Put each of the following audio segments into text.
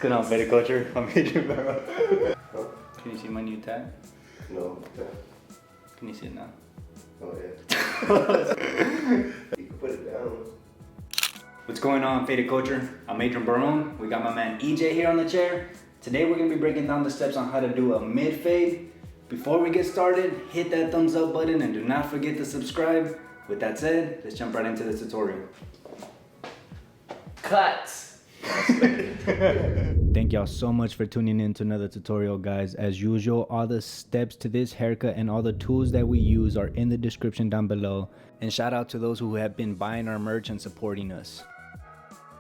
Good on, Beta Culture. I'm Adrian Barber. Can you see my new tag? No. Can you see it now? Oh, yeah. You can put it down. What's going on, Faded Culture? I'm Adrian Barone. We got my man EJ here on the chair. Today we're gonna be breaking down the steps on how to do a mid fade. Before we get started, hit that thumbs up button and do not forget to subscribe. With that said, let's jump right into the tutorial. Cut! Thank y'all so much for tuning in to another tutorial, guys. As usual, all the steps to this haircut and all the tools that we use are in the description down below. And shout out to those who have been buying our merch and supporting us.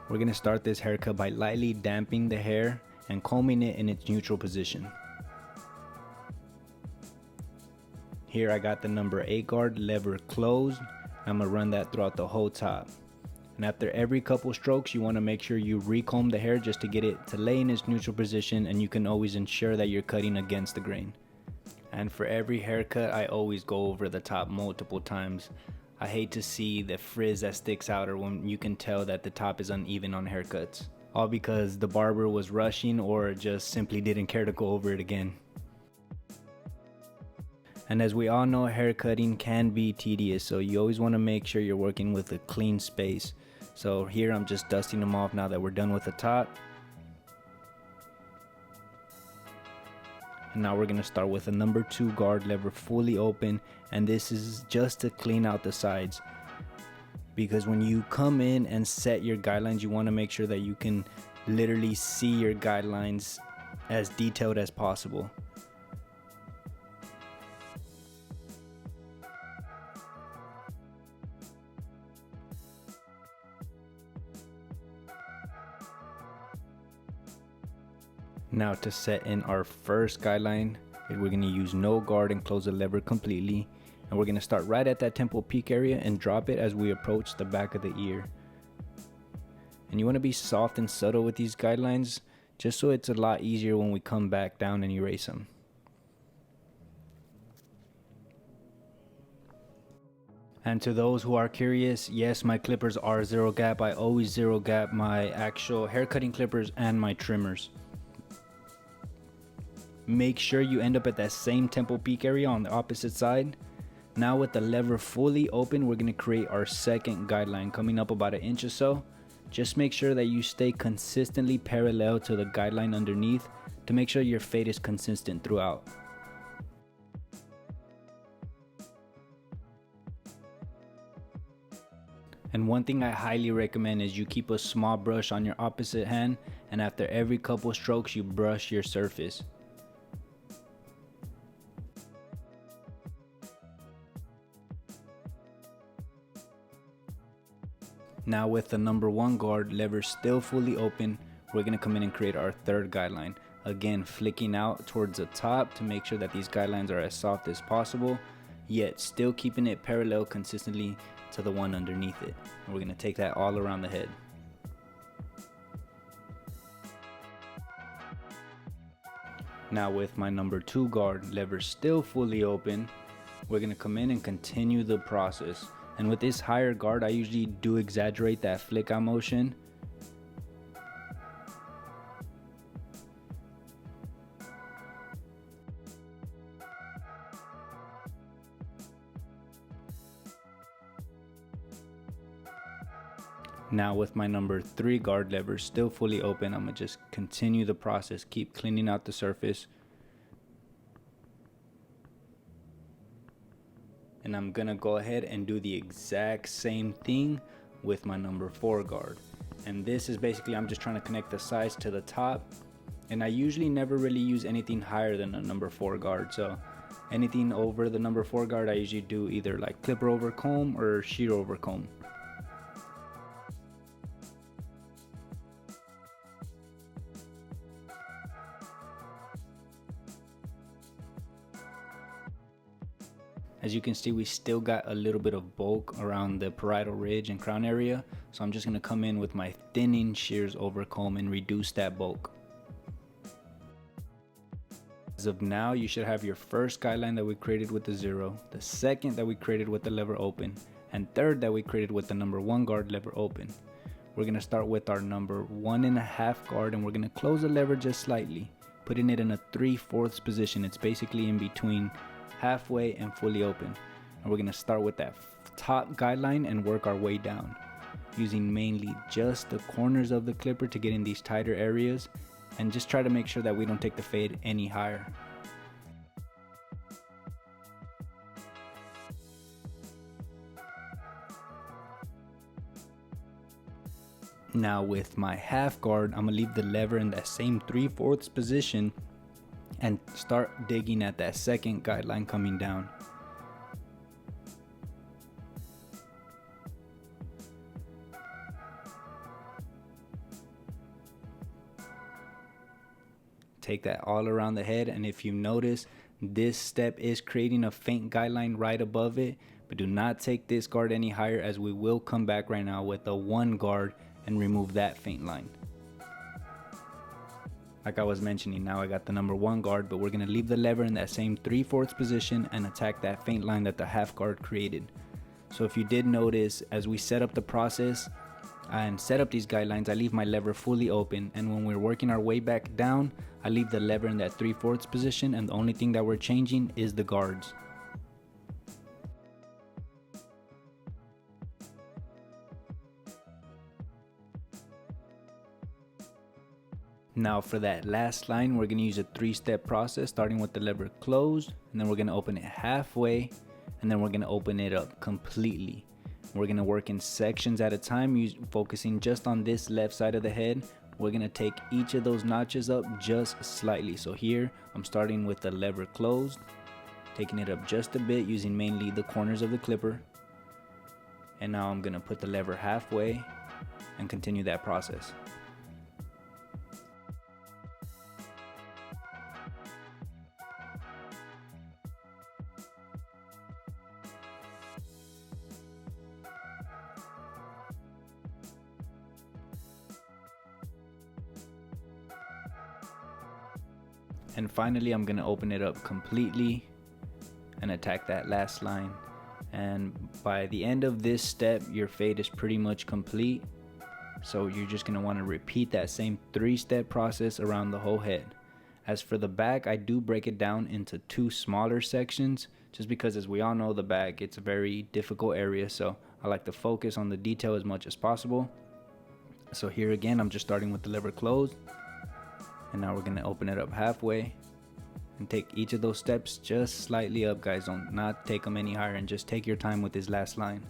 We're gonna start this haircut by lightly damping the hair and combing it in its neutral position. Here I got the number 8 guard lever closed. I'm gonna run that throughout the whole top. And after every couple strokes, you want to make sure you recomb the hair just to get it to lay in its neutral position, and you can always ensure that you're cutting against the grain. And for every haircut, I always go over the top multiple times. I hate to see the frizz that sticks out or when you can tell that the top is uneven on haircuts. All because the barber was rushing or just simply didn't care to go over it again. And as we all know, haircutting can be tedious, so you always want to make sure you're working with a clean space. So here I'm just dusting them off now that we're done with the top. And now we're going to start with a number 2 guard lever fully open, and this is just to clean out the sides. Because when you come in and set your guidelines, you want to make sure that you can literally see your guidelines as detailed as possible. Now to set in our first guideline, we're going to use no guard and close the lever completely. And we're going to start right at that temple peak area and drop it as we approach the back of the ear. And you want to be soft and subtle with these guidelines, just so it's a lot easier when we come back down and erase them. And to those who are curious, yes, my clippers are zero gap. I always zero gap my actual hair cutting clippers and my trimmers. Make sure you end up at that same temple peak area on the opposite side. Now with the lever fully open, we're going to create our second guideline coming up about 1 inch or so. Just make sure that you stay consistently parallel to the guideline underneath to make sure your fade is consistent throughout. And one thing I highly recommend is you keep a small brush on your opposite hand, and after every couple strokes you brush your surface. Now with the number 1 guard lever still fully open, we're going to come in and create our third guideline. Again, flicking out towards the top to make sure that these guidelines are as soft as possible, yet still keeping it parallel consistently to the one underneath it. And we're going to take that all around the head. Now with my number 2 guard lever still fully open, we're going to come in and continue the process. And with this higher guard, I usually do exaggerate that flick out motion. Now with my number 3 guard lever still fully open, I'm gonna just continue the process, keep cleaning out the surface. And I'm gonna go ahead and do the exact same thing with my number 4 guard. And this is basically, I'm just trying to connect the sides to the top. And I usually never really use anything higher than a number 4 guard. So anything over the number 4 guard, I usually do either like clipper over comb or shear over comb. As you can see, we still got a little bit of bulk around the parietal ridge and crown area. So I'm just going to come in with my thinning shears over comb and reduce that bulk. As of now, you should have your first guideline that we created with the 0, the second that we created with the lever open, and third that we created with the number 1 guard lever open. we're gonna start with our number 1.5 guard, and we're gonna close the lever just slightly, putting it in a 3/4 position. It's basically in between halfway and fully open. And we're gonna start with that top guideline and work our way down, using mainly just the corners of the clipper to get in these tighter areas, and just try to make sure that we don't take the fade any higher. Now with my half guard, I'm gonna leave the lever in that same 3/4 position and start digging at that second guideline coming down. Take that all around the head, and if you notice, this step is creating a faint guideline right above it, but do not take this guard any higher, as we will come back right now with a 1 guard and remove that faint line. Like I was mentioning, now I got the number 1 guard, but we're gonna leave the lever in that same 3/4 position and attack that faint line that the half guard created. So if you did notice, as we set up the process and set up these guidelines, I leave my lever fully open, and when we're working our way back down, I leave the lever in that 3/4 position, and the only thing that we're changing is the guards. Now for that last line, we're gonna use a 3-step process, starting with the lever closed, and then we're gonna open it halfway, and then we're gonna open it up completely. We're gonna work in sections at a time, focusing just on this left side of the head. We're gonna take each of those notches up just slightly. So here, I'm starting with the lever closed, taking it up just a bit, using mainly the corners of the clipper. And now I'm gonna put the lever halfway and continue that process. And finally, I'm gonna open it up completely and attack that last line. And by the end of this step, your fade is pretty much complete. So you're just gonna wanna repeat that same 3-step process around the whole head. As for the back, I do break it down into 2 smaller sections, just because, as we all know, the back, it's a very difficult area. So I like to focus on the detail as much as possible. So here again, I'm just starting with the lever closed. And now we're gonna open it up halfway and take each of those steps just slightly up, guys. Don't not take them any higher, and just take your time with this last line.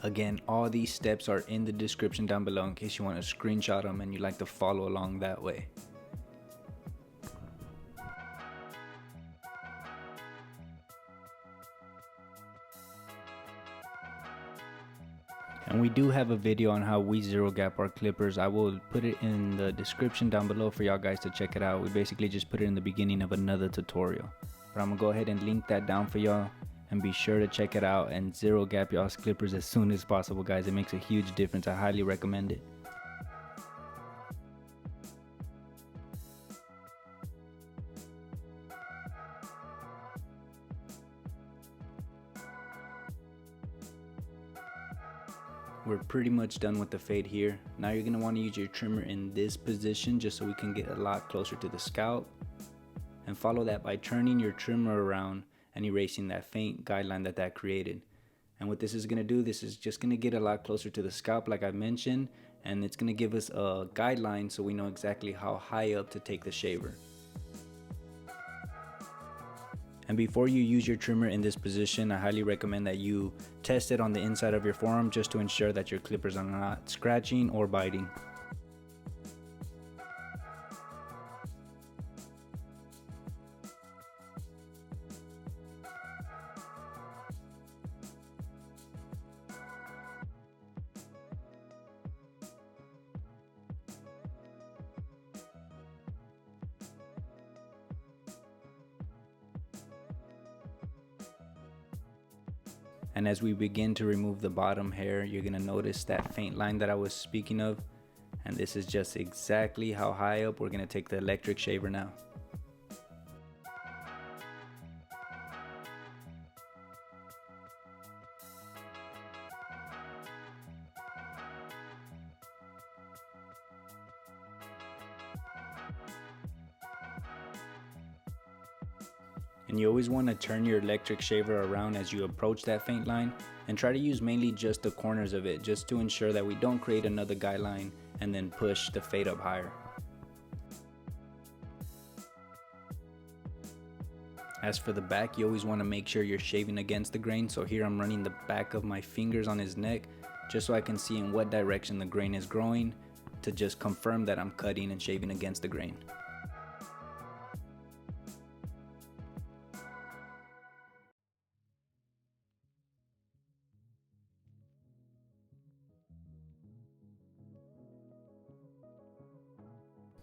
Again, all these steps are in the description down below in case you want to screenshot them and you like to follow along that way. And we do have a video on how we zero gap our clippers. I will put it in the description down below for y'all guys to check it out. We basically just put it in the beginning of another tutorial. But I'm gonna go ahead and link that down for y'all, and be sure to check it out and zero gap y'all's clippers as soon as possible, guys. It makes a huge difference. I highly recommend it. We're pretty much done with the fade here. Now you're gonna want to use your trimmer in this position just so we can get a lot closer to the scalp, and follow that by turning your trimmer around and erasing that faint guideline that created. And what this is gonna do, this is just gonna get a lot closer to the scalp, like I mentioned, and it's gonna give us a guideline so we know exactly how high up to take the shaver. And before you use your trimmer in this position, I highly recommend that you test it on the inside of your forearm, just to ensure that your clippers are not scratching or biting. And as we begin to remove the bottom hair, you're gonna notice that faint line that I was speaking of. And this is just exactly how high up we're gonna take the electric shaver now. And you always want to turn your electric shaver around as you approach that faint line, and try to use mainly just the corners of it, just to ensure that we don't create another guy line and then push the fade up higher. As for the back, you always want to make sure you're shaving against the grain, so here I'm running the back of my fingers on his neck just so I can see in what direction the grain is growing, to just confirm that I'm cutting and shaving against the grain.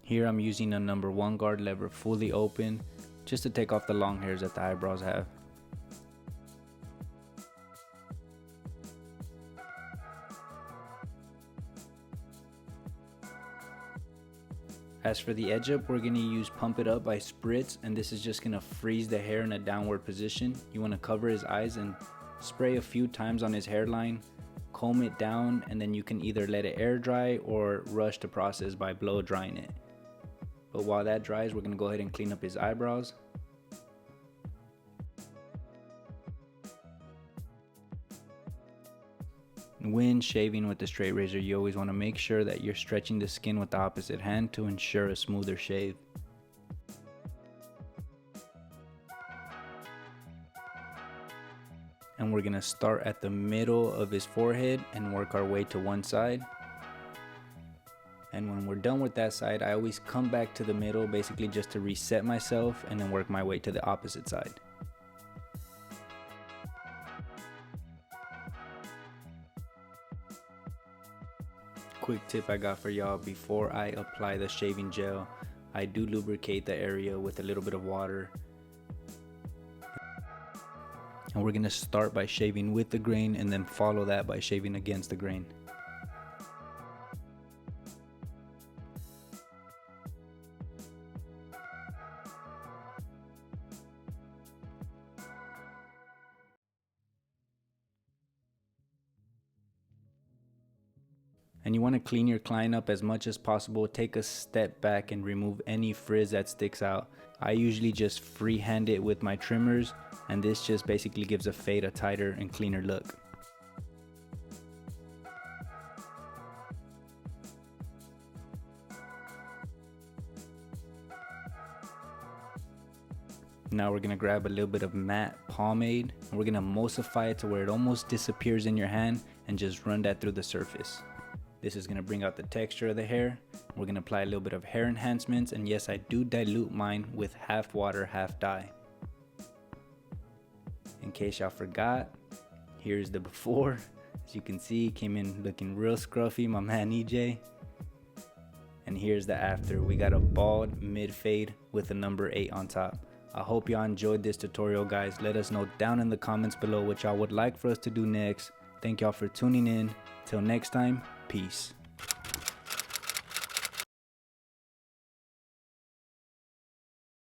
Here I'm using a number 1 guard lever fully open, just to take off the long hairs that the eyebrows have. As for the edge up, we're going to use Pump It Up by Spritz, and this is just going to freeze the hair in a downward position. You want to cover his eyes and spray a few times on his hairline, comb it down, and then you can either let it air dry or rush the process by blow drying it. But while that dries, we're going to go ahead and clean up his eyebrows. When shaving with the straight razor, you always want to make sure that you're stretching the skin with the opposite hand to ensure a smoother shave. And we're going to start at the middle of his forehead and work our way to one side. And when we're done with that side, I always come back to the middle, basically just to reset myself, and then work my way to the opposite side. Quick tip I got for y'all: before I apply the shaving gel, I do lubricate the area with a little bit of water. And we're gonna start by shaving with the grain and then follow that by shaving against the grain. And you want to clean your client up as much as possible. Take a step back and remove any frizz that sticks out. I usually just freehand it with my trimmers, and this just basically gives a fade a tighter and cleaner look. Now we're going to grab a little bit of matte pomade, and we're going to emulsify it to where it almost disappears in your hand, and just run that through the surface. This is going to bring out the texture of the hair. We're going to apply a little bit of hair enhancements, and yes, I do dilute mine with half water, half dye. In case y'all forgot, here's the before. As you can see, came in looking real scruffy, my man EJ. And here's the after. We got a bald mid fade with a number 8 on top. I hope y'all enjoyed this tutorial, guys. Let us know down in the comments below what y'all would like for us to do next. Thank y'all for tuning in. Till next time, peace.